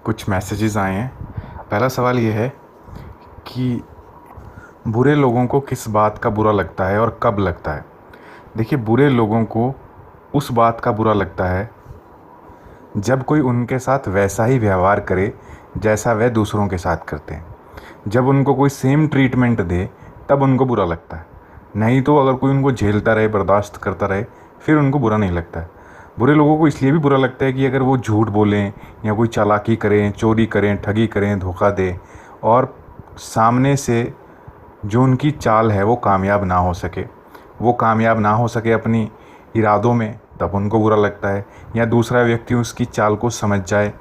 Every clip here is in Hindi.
कुछ मैसेजेस आए हैं। पहला सवाल ये है कि बुरे लोगों को किस बात का बुरा लगता है और कब लगता है। देखिए, बुरे लोगों को उस बात का बुरा लगता है जब कोई उनके साथ वैसा ही व्यवहार करे जैसा वह दूसरों के साथ करते हैं। जब उनको कोई सेम ट्रीटमेंट दे तब उनको बुरा लगता है। नहीं तो अगर कोई उनको झेलता रहे, बर्दाश्त करता रहे, फिर उनको बुरा नहीं लगता है। बुरे लोगों को इसलिए भी बुरा लगता है कि अगर वो झूठ बोलें या कोई चालाकी करें, चोरी करें, ठगी करें, धोखा दें और सामने से जो उनकी चाल है वो कामयाब ना हो सके, अपनी इरादों में, तब उनको बुरा लगता है। या दूसरा व्यक्ति उसकी चाल को समझ जाए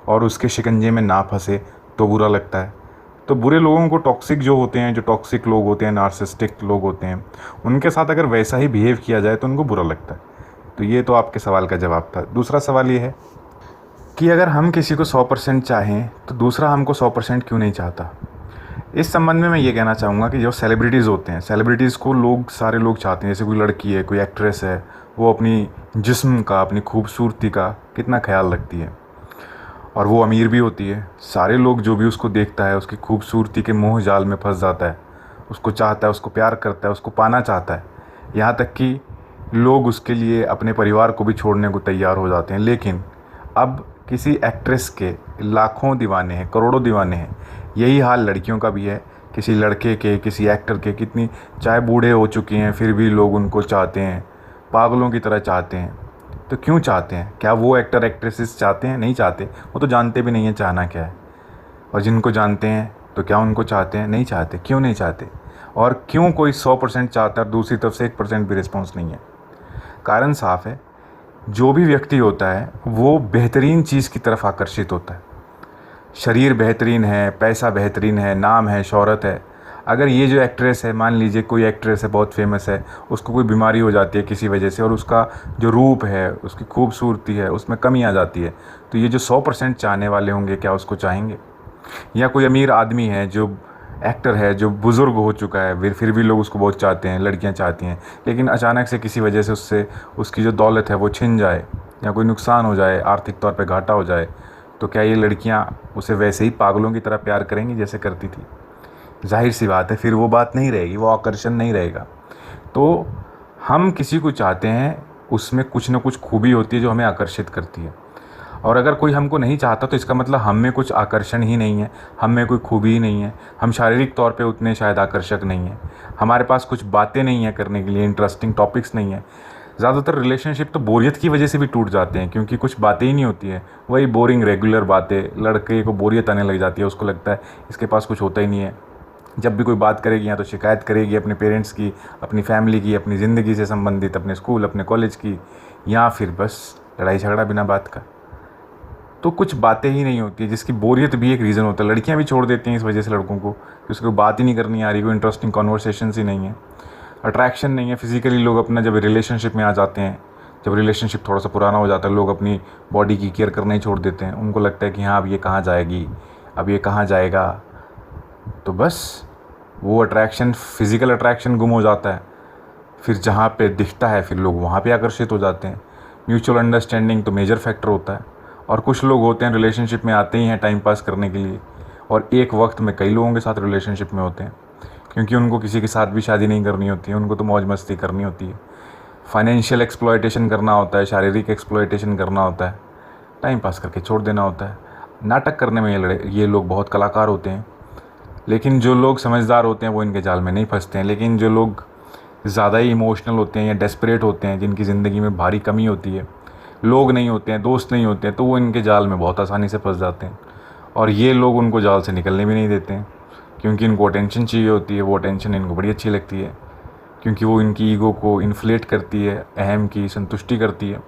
और उसके शिकंजे में ना फंसे तो बुरा लगता है। तो बुरे लोगों को जो टॉक्सिक लोग होते हैं, नार्सिसिस्टिक लोग होते हैं, उनके साथ अगर वैसा ही बिहेव किया जाए तो उनको बुरा लगता है। तो ये तो आपके सवाल का जवाब था। दूसरा सवाल ये है कि अगर हम किसी को 100% चाहें तो दूसरा हमको 100% क्यों नहीं चाहता। इस संबंध में मैं ये कहना चाहूँगा कि जो सेलिब्रिटीज़ होते हैं, सेलिब्रिटीज़ को सारे लोग चाहते हैं। जैसे कोई लड़की है, कोई एक्ट्रेस है, वो अपनी जिस्म का, अपनी खूबसूरती का कितना ख्याल रखती है और वो अमीर भी होती है। सारे लोग जो भी उसको देखता है उसकी खूबसूरती के मोह जाल में फंस जाता है, उसको चाहता है, उसको प्यार करता है, उसको पाना चाहता है। यहाँ तक कि लोग उसके लिए अपने परिवार को भी छोड़ने को तैयार हो जाते हैं। लेकिन अब किसी एक्ट्रेस के लाखों दीवाने हैं, करोड़ों दीवाने हैं। यही हाल लड़कियों का भी है। किसी लड़के के, किसी एक्टर के, कितनी चाहे बूढ़े हो चुके हैं फिर भी लोग उनको चाहते हैं, पागलों की तरह चाहते हैं। तो क्यों चाहते हैं? क्या वो एक्टर एक्ट्रेसेस चाहते हैं? नहीं चाहते। वो तो जानते भी नहीं है चाहना क्या है। और जिनको जानते हैं तो क्या उनको चाहते हैं? नहीं चाहते। क्यों नहीं चाहते? और क्यों कोई 100% चाहता है और दूसरी तरफ से 1% भी रिस्पॉन्स नहीं है? कारण साफ है। जो भी व्यक्ति होता है वो बेहतरीन चीज़ की तरफ आकर्षित होता है। शरीर बेहतरीन है, पैसा बेहतरीन है, नाम है, शोहरत है। अगर ये जो एक्ट्रेस है, मान लीजिए कोई एक्ट्रेस है, बहुत फेमस है, उसको कोई बीमारी हो जाती है किसी वजह से और उसका जो रूप है, उसकी खूबसूरती है, उसमें कमी आ जाती है, तो ये जो 100% चाहने वाले होंगे क्या उसको चाहेंगे? या कोई अमीर आदमी है, जो एक्टर है, जो बुज़ुर्ग हो चुका है, फिर भी लोग उसको बहुत चाहते हैं, लड़कियां चाहती हैं। लेकिन अचानक से किसी वजह से उससे उसकी जो दौलत है वो छिन जाए या कोई नुकसान हो जाए, आर्थिक तौर पे घाटा हो जाए, तो क्या ये लड़कियां उसे वैसे ही पागलों की तरह प्यार करेंगी जैसे करती थी? जाहिर सी बात है, फिर वो बात नहीं रहेगी, वो आकर्षण नहीं रहेगा। तो हम किसी को चाहते हैं, उसमें कुछ ना कुछ खूबी होती है जो हमें आकर्षित करती है। और अगर कोई हमको नहीं चाहता तो इसका मतलब हम में कुछ आकर्षण ही नहीं है, हम में कोई खूबी ही नहीं है, हम शारीरिक तौर पे उतने शायद आकर्षक नहीं हैं, हमारे पास कुछ बातें नहीं हैं करने के लिए, इंटरेस्टिंग टॉपिक्स नहीं हैं। ज़्यादातर रिलेशनशिप तो बोरियत की वजह से भी टूट जाते हैं, क्योंकि कुछ बातें ही नहीं होती है, वही बोरिंग रेगुलर बातें। लड़के को बोरियत आने लग जाती है, उसको लगता है इसके पास कुछ होता ही नहीं है। जब भी कोई बात करेगी या तो शिकायत करेगी अपने पेरेंट्स की, अपनी फैमिली की, अपनी ज़िंदगी से संबंधित, अपने स्कूल, अपने कॉलेज की, या फिर बस लड़ाई झगड़ा बिना बात का। तो कुछ बातें ही नहीं होती है, जिसकी बोरियत भी एक रीज़न होता है। लड़कियां भी छोड़ देती हैं इस वजह से लड़कों को कि उसको बात ही नहीं करनी आ रही, कोई इंटरेस्टिंग कॉन्वर्सेशंस ही नहीं है, अट्रैक्शन नहीं है फिजिकली। लोग अपना जब रिलेशनशिप में आ जाते हैं, जब रिलेशनशिप थोड़ा सा पुराना हो जाता है, लोग अपनी बॉडी की केयर करना ही छोड़ देते हैं। उनको लगता है कि हाँ, अब ये कहाँ जाएगी, अब ये कहाँ जाएगा, तो बस वो अट्रैक्शन, फिज़िकल अट्रैक्शन गुम हो जाता है। फिर जहाँ पे दिखता है फिर लोग वहाँ पे आकर्षित हो जाते हैं। म्यूचुअल अंडरस्टैंडिंग तो मेजर फैक्टर होता है। और कुछ लोग होते हैं रिलेशनशिप में आते ही हैं टाइम पास करने के लिए, और एक वक्त में कई लोगों के साथ रिलेशनशिप में होते हैं, क्योंकि उनको किसी के साथ भी शादी नहीं करनी होती है, उनको तो मौज मस्ती करनी होती है, फाइनेंशियल एक्सप्लॉयटेशन करना होता है, शारीरिक एक्सप्लॉयटेशन करना होता है, टाइम पास करके छोड़ देना होता है। नाटक करने में ये लोग बहुत कलाकार होते हैं। लेकिन जो लोग समझदार होते हैं वो इनके जाल में नहीं फंसते हैं। लेकिन जो लोग ज़्यादा ही इमोशनल होते हैं या डेस्परेट होते हैं, जिनकी ज़िंदगी में भारी कमी होती है, लोग नहीं होते हैं, दोस्त नहीं होते हैं, तो वो इनके जाल में बहुत आसानी से फंस जाते हैं। और ये लोग उनको जाल से निकलने भी नहीं देते हैं, क्योंकि इनको अटेंशन चाहिए होती है। वो अटेंशन इनको बड़ी अच्छी लगती है, क्योंकि वो इनकी ईगो को इन्फ्लेट करती है, अहम की संतुष्टि करती है।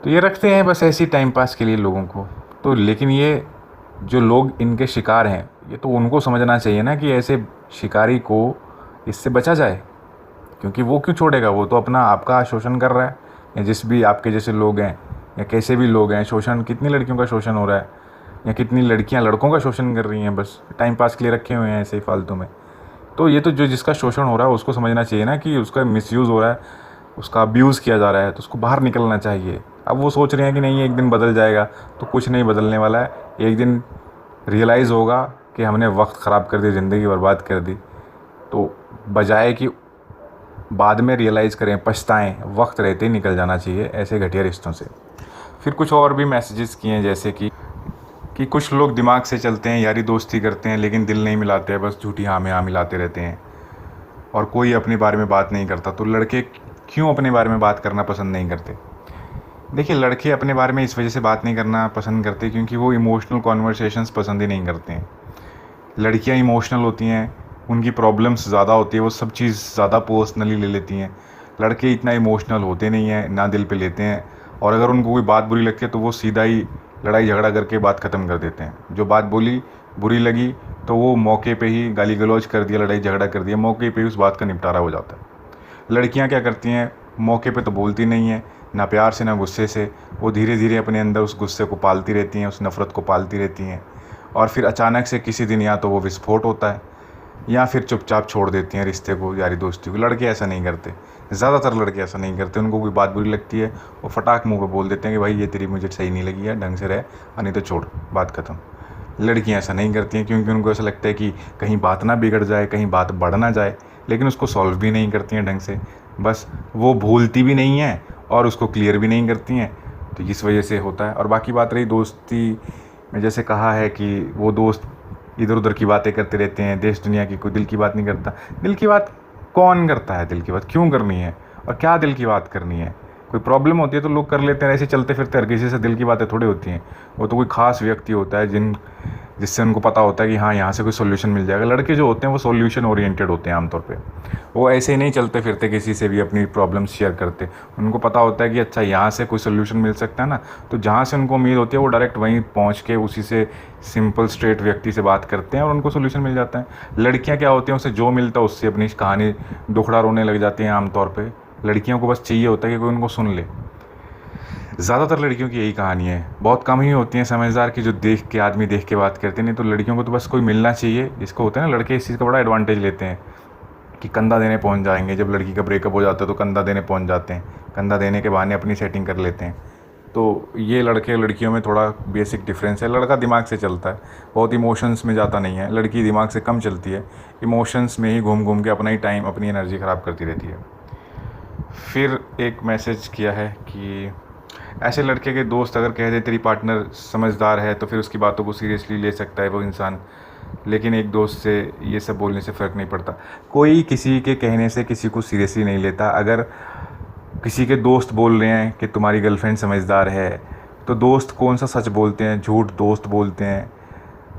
तो ये रखते हैं बस ऐसे ही टाइम पास के लिए लोगों को। तो लेकिन ये जो लोग इनके शिकार हैं, ये तो उनको समझना चाहिए ना कि ऐसे शिकारी को इससे बचा जाए, क्योंकि वो क्यों छोड़ेगा? वो तो अपना आपका शोषण कर रहा है। या जिस भी आपके जैसे लोग हैं या कैसे भी लोग हैं, शोषण, कितनी लड़कियों का शोषण हो रहा है, या कितनी लड़कियां लड़कों का शोषण कर रही हैं, बस टाइम पास के लिए रखे हुए हैं ऐसे ही फालतू में। तो ये तो जो जिसका शोषण हो रहा है उसको समझना चाहिए ना कि उसका मिसयूज़ हो रहा है, उसका अब्यूज़ किया जा रहा है, तो उसको बाहर निकलना चाहिए। अब वो सोच रहे हैं कि नहीं एक दिन बदल जाएगा, तो कुछ नहीं बदलने वाला है। एक दिन रियलाइज़ होगा कि हमने वक्त ख़राब कर दिया, ज़िंदगी बर्बाद कर दी। तो बजाय कि बाद में रियलाइज़ करें, पछताएं, वक्त रहते ही निकल जाना चाहिए ऐसे घटिया रिश्तों से। फिर कुछ और भी मैसेजेस किए हैं, जैसे कि कुछ लोग दिमाग से चलते हैं, यारी दोस्ती करते हैं, लेकिन दिल नहीं मिलाते हैं, बस झूठी हाँ में हाँ मिलाते रहते हैं और कोई अपने बारे में बात नहीं करता। तो लड़के क्यों अपने बारे में बात करना पसंद नहीं करते? देखिए, लड़के अपने बारे में इस वजह से बात नहीं करना पसंद करते क्योंकि वो इमोशनल कॉन्वर्सेशंस पसंद ही नहीं करते हैं। लड़कियां इमोशनल होती हैं, उनकी प्रॉब्लम्स ज़्यादा होती है, वो सब चीज़ ज़्यादा पर्सनली ले लेती हैं। लड़के इतना इमोशनल होते नहीं हैं, ना दिल पे लेते हैं, और अगर उनको कोई बात बुरी लगती है तो वो सीधा ही लड़ाई झगड़ा करके बात ख़त्म कर देते हैं। जो बात बोली बुरी लगी तो वो मौके पे ही गाली गलौज कर दिया, लड़ाई झगड़ा कर दिया, मौके पे ही उस बात का निपटारा हो जाता है। लड़कियां क्या करती हैं, मौके पे तो बोलती नहीं हैं, ना प्यार से ना गुस्से से, वो धीरे धीरे अपने अंदर उस गुस्से को पालती रहती हैं, उस नफ़रत को पालती रहती हैं, और फिर अचानक से किसी दिन या तो वो विस्फोट होता है या फिर चुपचाप छोड़ देती हैं रिश्ते को, यारी दोस्ती को। लड़के ऐसा नहीं करते, ज़्यादातर लड़के ऐसा नहीं करते। उनको कोई बात बुरी लगती है, वो फटाक मुंह पे बोल देते हैं कि भाई ये तेरी मुझे सही नहीं लगी है, ढंग से रह, नहीं तो छोड़, बात ख़त्म। लड़कियां ऐसा नहीं करती हैं क्योंकि उनको ऐसा लगता है कि कहीं बात ना बिगड़ जाए, कहीं बात बढ़ ना जाए, लेकिन उसको सॉल्व भी नहीं करती हैं ढंग से। बस वो भूलती भी नहीं हैं और उसको क्लियर भी नहीं करती हैं, तो इस वजह से होता है। और बाकी बात रही दोस्ती में, जैसे कहा है कि वो दोस्त इधर उधर की बातें करते रहते हैं, देश दुनिया की, कोई दिल की बात नहीं करता। दिल की बात कौन करता है? दिल की बात क्यों करनी है और क्या दिल की बात करनी है? कोई प्रॉब्लम होती है तो लोग कर लेते हैं, ऐसे चलते फिरते हर किसी से दिल की बातें थोड़ी होती हैं। वो तो कोई ख़ास व्यक्ति होता है जिससे उनको पता होता है कि हाँ यहाँ से कोई सोल्यूशन मिल जाएगा। लड़के जो होते हैं वो सोल्यूशन ओरिएंटेड होते हैं आमतौर पे। वो ऐसे ही नहीं चलते फिरते किसी से भी अपनी प्रॉब्लम शेयर करते। उनको पता होता है कि अच्छा यहाँ से कोई सोल्यूशन मिल सकता है ना, तो जहाँ से उनको उम्मीद होती है वो डायरेक्ट वहीं पहुँच के उसी से सिंपल स्ट्रेट व्यक्ति से बात करते हैं और उनको सोल्यूशन मिल जाता है। लड़कियाँ क्या होती हैं, उसे जो मिलता है उससे अपनी कहानी दुखड़ा रोने लग जाती हैं आमतौर पर। लड़कियों को बस चाहिए होता है कि कोई उनको सुन ले। ज़्यादातर लड़कियों की यही कहानी है। बहुत कम ही होती हैं समझदार की जो देख के आदमी देख के बात करते, नहीं तो लड़कियों को तो बस कोई मिलना चाहिए। जिसको होता है ना, लड़के इस चीज़ का बड़ा एडवांटेज लेते हैं कि कंधा देने पहुंच जाएंगे। जब लड़की का ब्रेकअप हो जाता है तो कंधा देने पहुंच जाते हैं, कंधा देने के बहाने अपनी सेटिंग कर लेते हैं। तो ये लड़के लड़कियों में थोड़ा बेसिक डिफरेंस है। लड़का दिमाग से चलता है, बहुत इमोशंस में जाता नहीं है। लड़की दिमाग से कम चलती है, इमोशंस में ही घूम घूम के अपना ही टाइम, अपनी एनर्जी ख़राब करती रहती है। फिर एक मैसेज किया है कि ऐसे लड़के के दोस्त अगर कह दे तेरी पार्टनर समझदार है तो फिर उसकी बातों को सीरियसली ले सकता है वो इंसान, लेकिन एक दोस्त से ये सब बोलने से फ़र्क नहीं पड़ता। कोई किसी के कहने से किसी को सीरियसली नहीं लेता। अगर किसी के दोस्त बोल रहे हैं कि तुम्हारी गर्लफ्रेंड समझदार है, तो दोस्त कौन सा सच बोलते हैं? झूठ दोस्त बोलते हैं।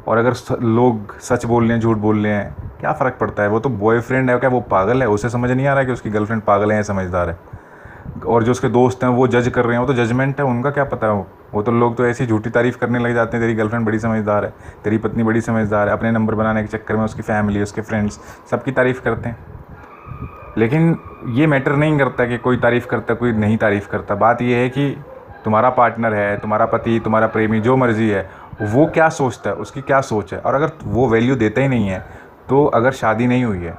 और अगर लोग सच बोल रहे हैं, झूठ बोल रहे हैं, क्या फ़र्क पड़ता है? वो तो बॉयफ्रेंड है, क्या वो पागल है? उसे समझ नहीं आ रहा है कि उसकी गर्लफ्रेंड पागल है या समझदार है? और जो उसके दोस्त हैं वो जज कर रहे हैं, वो तो जजमेंट है, उनका क्या पता है? वो तो लोग तो ऐसी झूठी तारीफ़ करने लग जाते हैं, तेरी गर्लफ्रेंड बड़ी समझदार है, तेरी पत्नी बड़ी समझदार है। अपने नंबर बनाने के चक्कर में उसकी फैमिली, उसके फ्रेंड्स सबकी तारीफ़ करते हैं। लेकिन ये मैटर नहीं करता कि कोई तारीफ़ करता कोई नहीं तारीफ़ करता। बात ये है कि तुम्हारा पार्टनर है, तुम्हारा पति, तुम्हारा प्रेमी, जो मर्ज़ी है, वो क्या सोचता है, उसकी क्या सोच है। और अगर वो वैल्यू देता ही नहीं है, तो अगर शादी नहीं हुई है,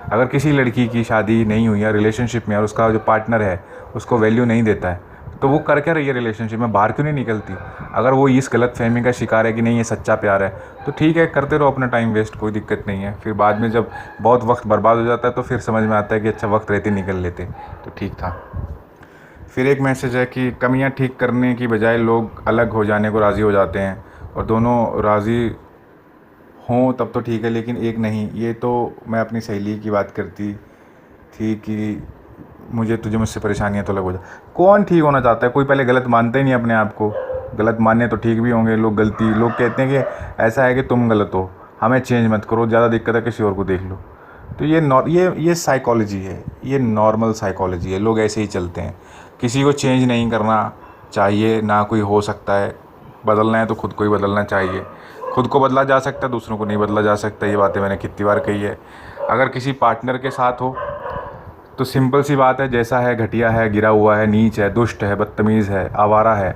अगर किसी लड़की की शादी नहीं हुई है रिलेशनशिप में, और उसका जो पार्टनर है उसको वैल्यू नहीं देता है, तो वो कर क्या रही है रिलेशनशिप में? बाहर क्यों नहीं निकलती? अगर वो इस गलत फहमी का शिकार है कि नहीं ये सच्चा प्यार है, तो ठीक है, करते रहो अपना टाइम वेस्ट, कोई दिक्कत नहीं है। फिर बाद में जब बहुत वक्त बर्बाद हो जाता है तो फिर समझ में आता है कि अच्छा वक्त रहते निकल लेते तो ठीक था। फिर एक मैसेज है कि कमियां ठीक करने की बजाय लोग अलग हो जाने को राज़ी हो जाते हैं, और दोनों राज़ी हों तब तो ठीक है, लेकिन एक नहीं। ये तो मैं अपनी सहेली की बात करती थी कि तुझे मुझसे परेशानी है तो अलग हो जा। कौन ठीक होना चाहता है? कोई पहले गलत मानता ही नहीं अपने आप को। गलत मानने तो ठीक भी होंगे लोग। लोग कहते हैं कि ऐसा है कि तुम गलत हो, हमें चेंज मत करो, ज़्यादा दिक्कत है किसी और को देख लो। तो ये साइकोलॉजी है, ये नॉर्मल साइकोलॉजी है। लोग ऐसे ही चलते हैं। किसी को चेंज नहीं करना चाहिए, ना कोई हो सकता है। बदलना है तो खुद को ही बदलना चाहिए। खुद को बदला जा सकता है, दूसरों को नहीं बदला जा सकता। ये बातें मैंने कितनी बार कही है। अगर किसी पार्टनर के साथ हो तो सिंपल सी बात है, जैसा है घटिया है, गिरा हुआ है, नीच है, दुष्ट है, बदतमीज़ है, आवारा है,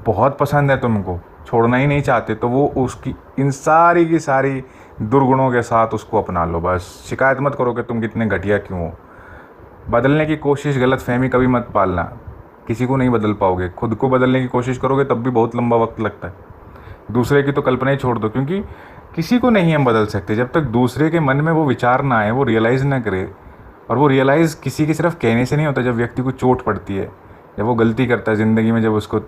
बहुत पसंद है तुमको, छोड़ना ही नहीं चाहते, तो वो उसकी इन सारी की सारी दुर्गुणों के साथ उसको अपना लो। बस शिकायत मत करो कि तुम कितने घटिया क्यों हो। बदलने की कोशिश, गलतफ़हमी कभी मत पालना, किसी को नहीं बदल पाओगे। खुद को बदलने की कोशिश करोगे तब भी बहुत लंबा वक्त लगता है। दूसरे की तो कल्पना ही छोड़ दो, क्योंकि किसी को नहीं हम बदल सकते जब तक दूसरे के मन में वो विचार ना आए, वो रियलाइज़ ना करे। और वो रियलाइज़ किसी के सिर्फ कहने से नहीं होता, जब व्यक्ति को चोट पड़ती है, जब वो गलती करता है ज़िंदगी में, जब उसको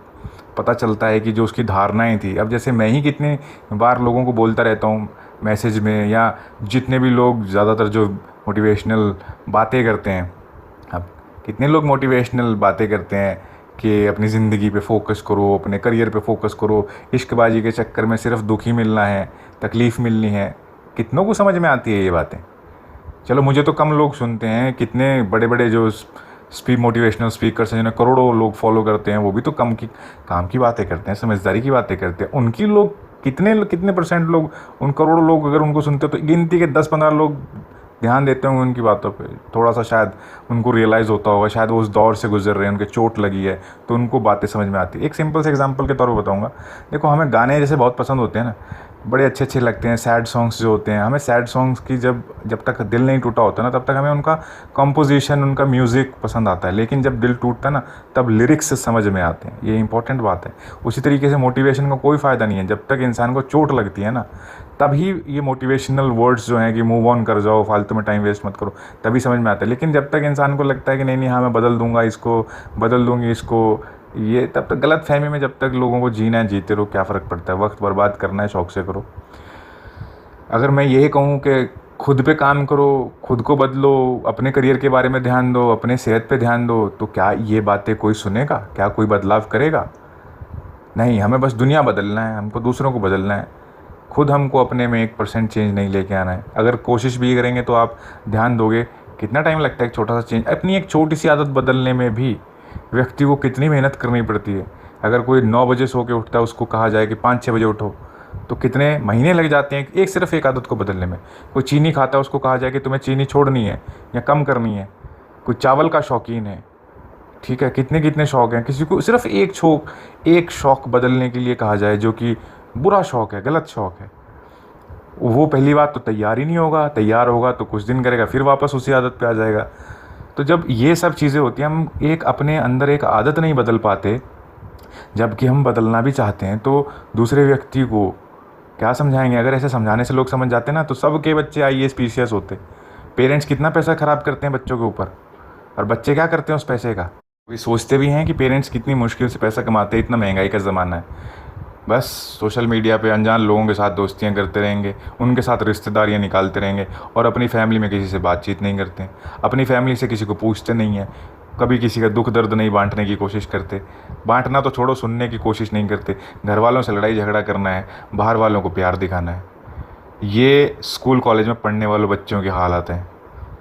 पता चलता है कि जो उसकी धारणाएं थी। अब जैसे मैं ही कितनी बार लोगों को बोलता रहता हूँ मैसेज में, या जितने भी लोग ज़्यादातर जो मोटिवेशनल बातें करते हैं, अब कितने लोग मोटिवेशनल बातें करते हैं कि अपनी ज़िंदगी पे फोकस करो, अपने करियर पे फोकस करो, इश्कबाजी के चक्कर में सिर्फ दुखी मिलना है, तकलीफ़ मिलनी है। कितनों को समझ में आती है ये बातें? चलो मुझे तो कम लोग सुनते हैं, कितने बड़े बड़े जो मोटिवेशनल स्पीकर्स हैं जिन्हें करोड़ों लोग फॉलो करते हैं, वो भी तो काम की बातें करते हैं, समझदारी की बातें करते हैं। उनकी लोग कितने कितने परसेंट लोग, उन करोड़ों लोग अगर उनको सुनते तो गिनती के 10-15 लोग ध्यान देते होंगे उनकी बातों पे, थोड़ा सा शायद उनको रियलाइज़ होता होगा, शायद वो उस दौर से गुजर रहे हैं, उनके चोट लगी है तो उनको बातें समझ में आती है। एक सिंपल से एग्जांपल के तौर पर बताऊंगा। देखो, हमें गाने जैसे बहुत पसंद होते हैं ना, बड़े अच्छे अच्छे लगते हैं, सैड सॉन्ग्स जो होते हैं, हमें सैड सॉन्ग्स की जब तक दिल नहीं टूटा होता ना, तब तक हमें उनका कंपोजिशन, उनका म्यूज़िक पसंद आता है। लेकिन जब दिल टूटता है ना, तब लिरिक्स समझ में आते हैं। ये इंपॉर्टेंट बात है। उसी तरीके से मोटिवेशन का कोई फ़ायदा नहीं है जब तक इंसान को चोट लगती है ना, तभी ये मोटिवेशनल वर्ड्स जो हैं कि मूव ऑन कर जाओ, फालतू में टाइम वेस्ट मत करो, तभी समझ में आता है। लेकिन जब तक इंसान को लगता है कि नहीं नहीं, हाँ मैं बदल दूंगा इसको, बदल दूंगी इसको, ये तब तक गलत फहमी में जब तक लोगों को जीना है, जीते रहो, क्या फ़र्क पड़ता है। वक्त बर्बाद करना है, शौक से करो। अगर मैं यही कहूँ कि खुद पे काम करो, खुद को बदलो, अपने करियर के बारे में ध्यान दो, अपने सेहत पे ध्यान दो, तो क्या ये बातें कोई सुनेगा? क्या कोई बदलाव करेगा? नहीं। हमें बस दुनिया बदलना है, हमको दूसरों को बदलना है। खुद हमको अपने में 1% चेंज नहीं लेके आना है। अगर कोशिश भी करेंगे तो आप ध्यान दोगे कितना टाइम लगता है एक छोटा सा चेंज, अपनी एक छोटी सी आदत बदलने में भी व्यक्ति को कितनी मेहनत करनी पड़ती है। अगर कोई 9 बजे सो के उठता है, उसको कहा जाए कि 5-6 बजे उठो, तो कितने महीने लग जाते हैं सिर्फ एक आदत को बदलने में। कोई चीनी खाता है, उसको कहा जाए कि तुम्हें चीनी छोड़नी है या कम करनी है। कोई चावल का शौकीन है, ठीक है, कितने कितने शौक हैं। किसी को सिर्फ एक शौक बदलने के लिए कहा जाए जो कि बुरा शौक है, गलत शौक है, वो पहली बात तो तैयार ही नहीं होगा। तैयार होगा तो कुछ दिन करेगा, फिर वापस उसी आदत पे आ जाएगा। तो जब ये सब चीज़ें होती हैं, हम एक अपने अंदर एक आदत नहीं बदल पाते, जबकि हम बदलना भी चाहते हैं, तो दूसरे व्यक्ति को क्या समझाएंगे? अगर ऐसे समझाने से लोग समझ जाते ना, तो सबके बच्चे IAS PCS होते। पेरेंट्स कितना पैसा ख़राब करते हैं बच्चों के ऊपर, और बच्चे क्या करते हैं उस पैसे का? वे सोचते भी हैं कि पेरेंट्स कितनी मुश्किल से पैसा कमाते हैं, इतना महंगाई का ज़माना है। बस सोशल मीडिया पे अनजान लोगों के साथ दोस्तियां करते रहेंगे, उनके साथ रिश्तेदारियां निकालते रहेंगे, और अपनी फैमिली में किसी से बातचीत नहीं करते हैं, अपनी फैमिली से किसी को पूछते नहीं हैं, कभी किसी का दुख दर्द नहीं बांटने की कोशिश करते। बांटना तो छोड़ो, सुनने की कोशिश नहीं करते। घर वालों से लड़ाई झगड़ा करना है, बाहर वालों को प्यार दिखाना है। ये स्कूल कॉलेज में पढ़ने वालों बच्चों के हालात हैं।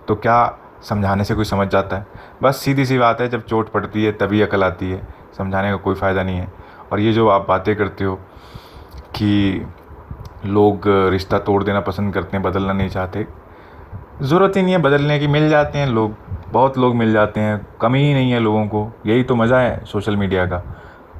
तो क्या समझाने से कोई समझ जाता है? बस सीधी सी बात है, जब चोट पड़ती है तभी अकल आती है, समझाने का कोई फ़ायदा नहीं है। और ये जो आप बातें करते हो कि लोग रिश्ता तोड़ देना पसंद करते हैं, बदलना नहीं चाहते, ज़रूरत ही नहीं है बदलने की। मिल जाते हैं लोग, बहुत लोग मिल जाते हैं, कमी ही नहीं है लोगों को। यही तो मज़ा है सोशल मीडिया का।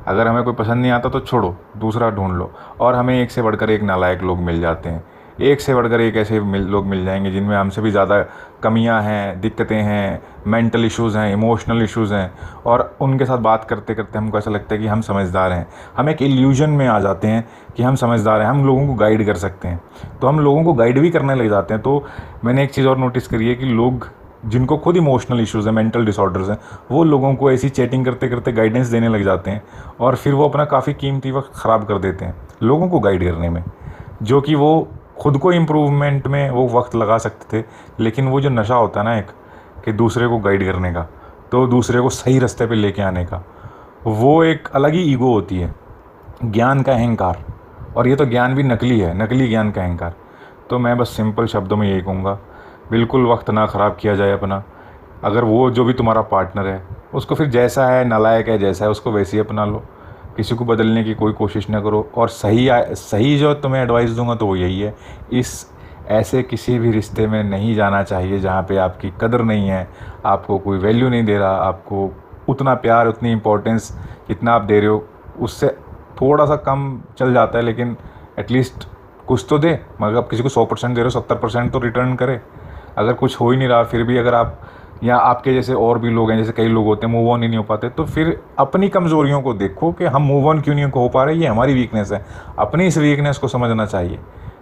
अगर हमें कोई पसंद नहीं आता तो छोड़ो, दूसरा ढूंढ लो। और हमें एक से बढ़कर एक नालायक लोग मिल जाते हैं, एक से बढ़कर एक ऐसे लोग मिल जाएंगे जिनमें हमसे भी ज़्यादा कमियां हैं, दिक्कतें हैं, मेंटल इश्यूज़ हैं, इमोशनल इश्यूज़ हैं। और उनके साथ बात करते करते हमको ऐसा लगता है कि हम समझदार हैं। हम एक इल्यूजन में आ जाते हैं कि हम समझदार हैं, हम लोगों को गाइड कर सकते हैं, तो हम लोगों को गाइड भी करने लग जाते हैं। तो मैंने एक चीज़ और नोटिस करी है कि लोग जिनको खुद इमोशनल इश्यूज़ हैं, मेंटल डिसऑर्डर्स हैं, वो लोगों को ऐसी चैटिंग करते करते गाइडेंस देने लग जाते हैं, और फिर वो अपना काफ़ी कीमती वक्त ख़राब कर देते हैं लोगों को गाइड करने में, जो कि वो खुद को इम्प्रूवमेंट में वो वक्त लगा सकते थे। लेकिन वो जो नशा होता है ना एक, कि दूसरे को गाइड करने का, तो दूसरे को सही रास्ते पे लेके आने का, वो एक अलग ही ईगो होती है, ज्ञान का अहंकार। और ये तो ज्ञान भी नकली है, नकली ज्ञान का अहंकार। तो मैं बस सिंपल शब्दों में यही कहूँगा, बिल्कुल वक्त ना ख़राब किया जाए अपना। अगर वो जो भी तुम्हारा पार्टनर है, उसको फिर जैसा है, नालायक है जैसा है, उसको वैसे ही अपना लो। किसी को बदलने की कोई कोशिश ना करो। और सही जो तुम्हें एडवाइस दूंगा तो वो यही है, ऐसे किसी भी रिश्ते में नहीं जाना चाहिए जहाँ पे आपकी कदर नहीं है, आपको कोई वैल्यू नहीं दे रहा, आपको उतना प्यार, उतनी इम्पोर्टेंस जितना आप दे रहे हो उससे थोड़ा सा कम चल जाता है, लेकिन एटलीस्ट कुछ तो दे। मगर आप किसी को 100% दे रहे हो, 70% तो रिटर्न करे। अगर कुछ हो ही नहीं रहा, फिर भी अगर आप या आपके जैसे और भी लोग हैं, जैसे कई लोग होते हैं मूव ऑन ही नहीं हो पाते, तो फिर अपनी कमज़ोरियों को देखो कि हम मूव ऑन क्यों नहीं हो पा रहे, ये हमारी वीकनेस है। अपनी इस वीकनेस को समझना चाहिए,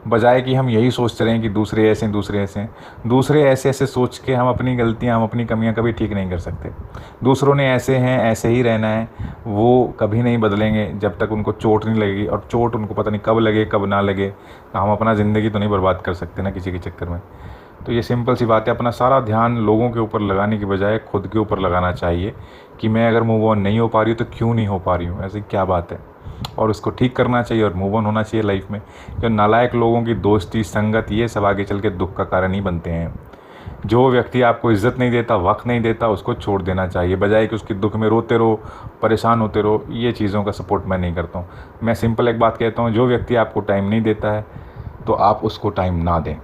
बजाय कि हम यही सोचते रहें कि दूसरे ऐसे हैं, दूसरे ऐसे हैं। दूसरे ऐसे ऐसे सोच के हम अपनी गलतियां, हम अपनी कमियां कभी ठीक नहीं कर सकते। दूसरों ने ऐसे हैं, ऐसे ही रहना है, वो कभी नहीं बदलेंगे जब तक उनको चोट नहीं लगेगी। और चोट उनको पता नहीं कब लगे कब ना लगे, तो हम अपना ज़िंदगी तो नहीं बर्बाद कर सकते ना किसी के चक्कर में। तो ये सिंपल सी बात है, अपना सारा ध्यान लोगों के ऊपर लगाने की बजाय खुद के ऊपर लगाना चाहिए कि मैं अगर मूव ऑन नहीं हो पा रही हूँ तो क्यों नहीं हो पा रही हूँ, ऐसी क्या बात है, और उसको ठीक करना चाहिए और मूव ऑन होना चाहिए लाइफ में। जो नालायक लोगों की दोस्ती, संगत, ये सब आगे चल के दुख का कारण ही बनते हैं। जो व्यक्ति आपको इज़्ज़त नहीं देता, वक्त नहीं देता, उसको छोड़ देना चाहिए, बजाय कि उसके दुख में रोते रहो, परेशान होते रहो। ये चीज़ों का सपोर्ट मैं नहीं करता हूँ। मैं सिंपल एक बात कहता हूँ, जो व्यक्ति आपको टाइम नहीं देता है तो आप उसको टाइम ना दें।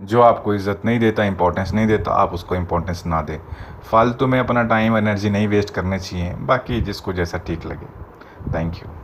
जो आपको इज़्ज़त नहीं देता, इंपॉर्टेंस नहीं देता, आप उसको इंपॉर्टेंस ना दें। फालतू में अपना टाइम एनर्जी नहीं वेस्ट करने चाहिए। बाकी जिसको जैसा ठीक लगे। Thank you.